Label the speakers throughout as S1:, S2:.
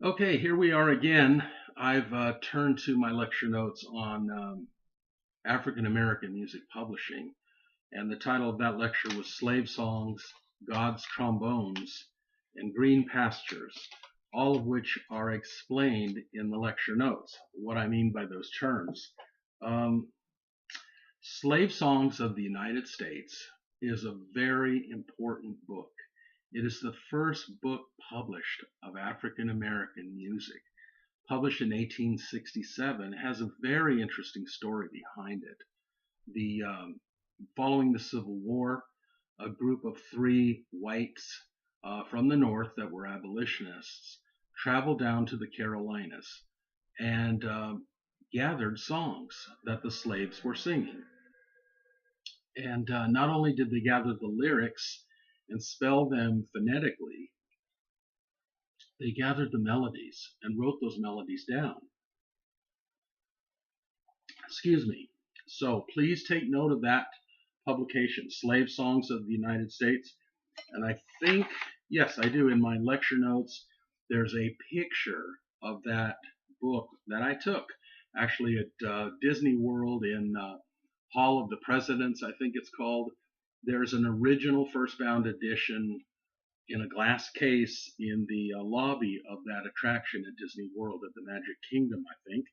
S1: Okay, here we are again. I've turned to my lecture notes on African American music publishing, and the title of that lecture was Slave Songs, God's Trombones, and Green Pastures, all of which are explained in the lecture notes. What I mean by those terms. Um, Slave Songs of the United States is a very important book. It is the first book published of African American music, published in 1867, has a very interesting story behind it. The Following the Civil War, a group of three whites from the North that were abolitionists traveled down to the Carolinas and gathered songs that the slaves were singing. And not only did they gather the lyrics and spell them phonetically, they gathered the melodies and wrote those melodies down. Excuse me. So please take note of that publication, Slave Songs of the United States. And I think, yes, I do. In my lecture notes, there's a picture of that book that I took actually at Disney World in Hall of the Presidents, I think it's called. There's an original first bound edition in a glass case in the lobby of that attraction at Disney World at the Magic Kingdom, I think.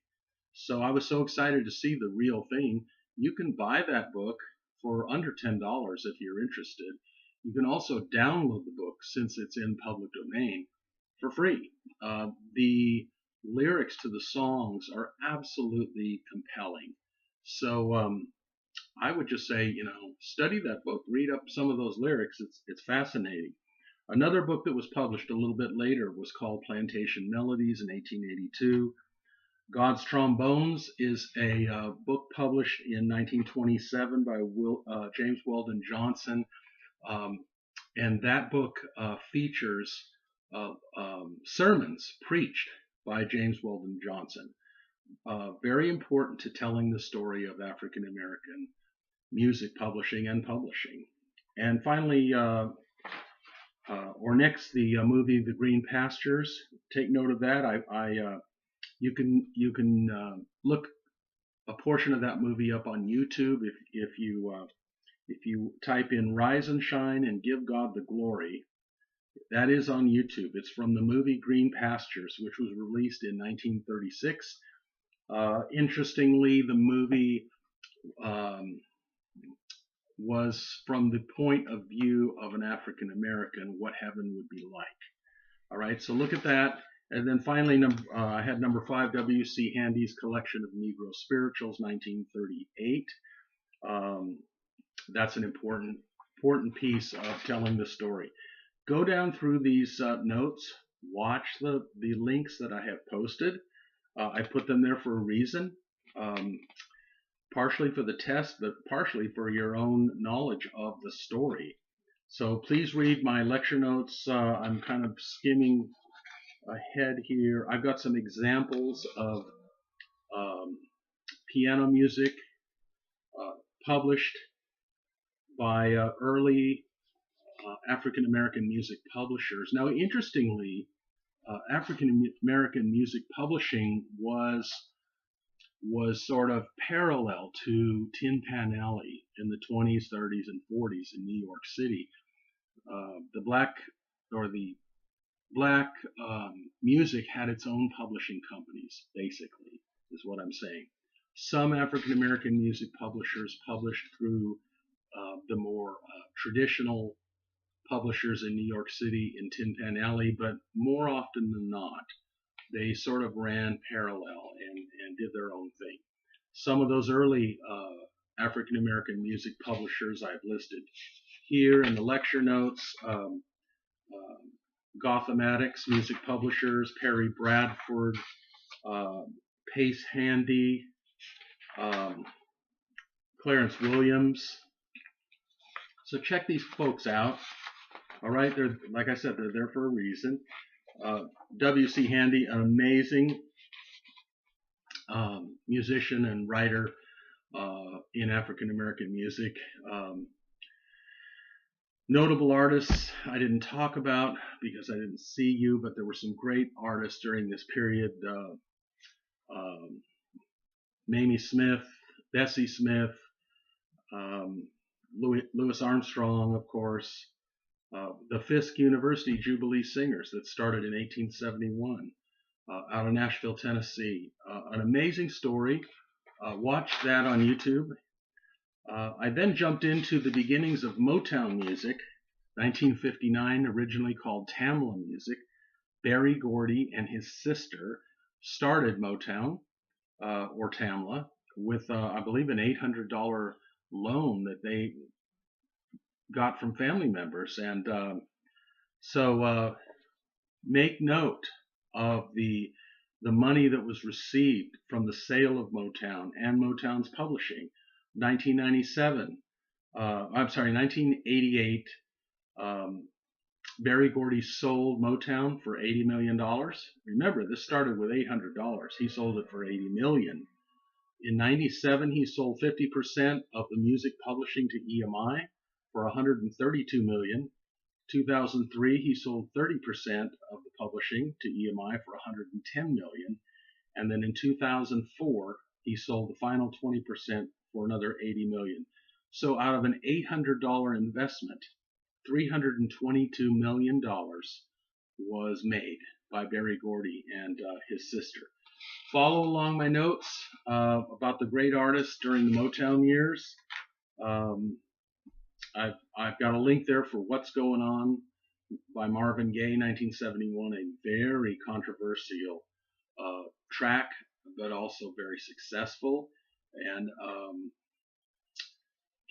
S1: So I was so excited to see the real thing. You can buy that book for under $10 if you're interested. You can also download the book since it's in public domain for free. The lyrics to the songs are absolutely compelling. So I would just say, study that book, read up some of those lyrics. It's fascinating. Another book that was published a little bit later was called Plantation Melodies in 1882. God's Trombones is a book published in 1927 by James Weldon Johnson, and that book features sermons preached by James Weldon Johnson, very important to telling the story of African American music publishing and publishing. And finally, or next, the movie The Green Pastures. Take note of that. You can look a portion of that movie up on YouTube if you type in "Rise and Shine" and "Give God the Glory." That is on YouTube. It's from the movie Green Pastures, which was released in 1936. Interestingly, the movie um, was from the point of view of an African American, what heaven would be like. All right, so look at that. And then finally, I had number 5, W.C. Handy's Collection of Negro Spirituals, 1938. That's an important piece of telling the story. Go down through these notes, watch the links that I have posted. I put them there for a reason, partially for the test, but partially for your own knowledge of the story. So please read my lecture notes. I'm kind of skimming ahead here. I've got some examples of um, piano music published by early African American music publishers. Now, interestingly, African American music publishing was sort of parallel to Tin Pan Alley in the 20s, 30s, and 40s in New York City. The black music had its own publishing companies, basically, is what I'm saying. Some African American music publishers published through the more traditional publishers in New York City in Tin Pan Alley, but more often than not, they sort of ran parallel and did their own thing. Some of those early African American music publishers I've listed here in the lecture notes. Gothematics music publishers, Perry Bradford, Pace Handy, Clarence Williams. So check these folks out. All right, they're, like I said, they're there for a reason. W.C. Handy, an amazing musician and writer in African American music. Notable artists I didn't talk about because I didn't see you, but there were some great artists during this period. Um, Mamie Smith, Bessie Smith, um, Louis Armstrong, of course, the Fisk University Jubilee Singers that started in 1871 out of Nashville, Tennessee. An amazing story. Watch that on YouTube. I then jumped into the beginnings of Motown music, 1959, originally called Tamla music. Berry Gordy and his sister started Motown, or Tamla, with, I believe, an $800 loan that they got from family members. And so make note of the money that was received from the sale of Motown and Motown's publishing. 1997, I'm sorry, 1988, Berry Gordy sold Motown for $80 million. Remember, this started with $800. He sold it for $80 million. In 97, he sold 50% of the music publishing to EMI for $132 million. 2003, he sold 30% of the publishing to EMI for $110 million. And then in 2004, he sold the final 20% for another $80 million. So out of an $800 investment, $322 million was made by Berry Gordy and his sister. Follow along my notes about the great artists during the Motown years. I've got a link there for What's Going On by Marvin Gaye, 1971, a very controversial track, but also very successful, and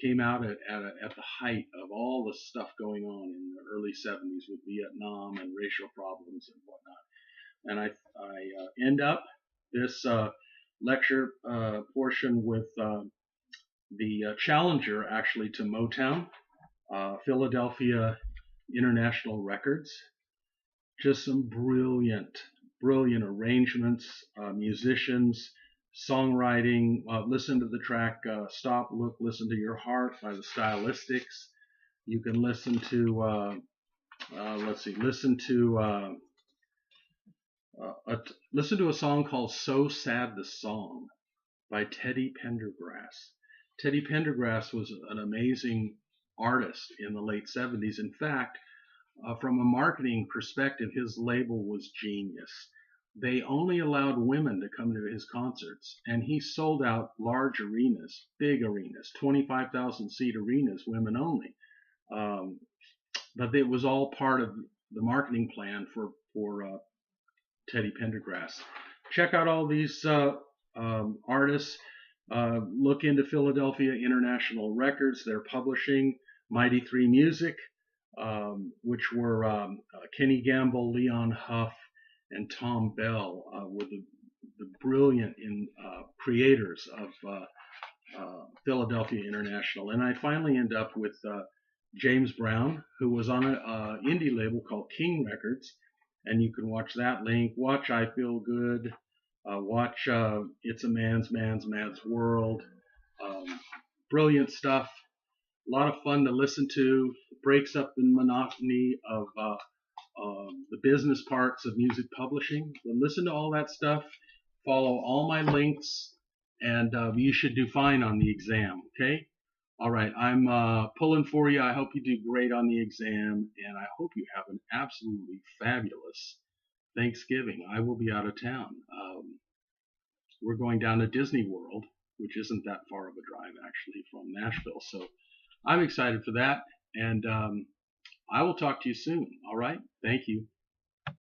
S1: came out at the height of all the stuff going on in the early 70s with Vietnam and racial problems and whatnot. And I end up this lecture portion with the challenger actually to Motown, Philadelphia International Records. Just some brilliant arrangements, musicians, songwriting. Listen to the track Stop, Look, Listen to Your Heart by the Stylistics. You can listen to, listen to a song called So Sad the Song by Teddy Pendergrass. Teddy Pendergrass was an amazing artist in the late 70s. In fact, from a marketing perspective, his label was genius. They only allowed women to come to his concerts, and he sold out large arenas, big arenas, 25,000 seat arenas, women only. But it was all part of the marketing plan for Teddy Pendergrass. Check out all these artists. Look into Philadelphia International Records. They're publishing Mighty Three Music, which were Kenny Gamble, Leon Huff, and Tom Bell, were the brilliant creators of Philadelphia International. And I finally end up with James Brown, who was on an indie label called King Records, and you can watch that link. Watch I Feel Good. Watch It's a Man's World. Brilliant stuff. A lot of fun to listen to. Breaks up the monotony of the business parts of music publishing. But listen to all that stuff. Follow all my links, and you should do fine on the exam. Okay? All right. I'm pulling for you. I hope you do great on the exam, and I hope you have an absolutely fabulous Thanksgiving. I will be out of town. We're going down to Disney World, which isn't that far of a drive actually from Nashville. So I'm excited for that, and I will talk to you soon. All right. Thank you.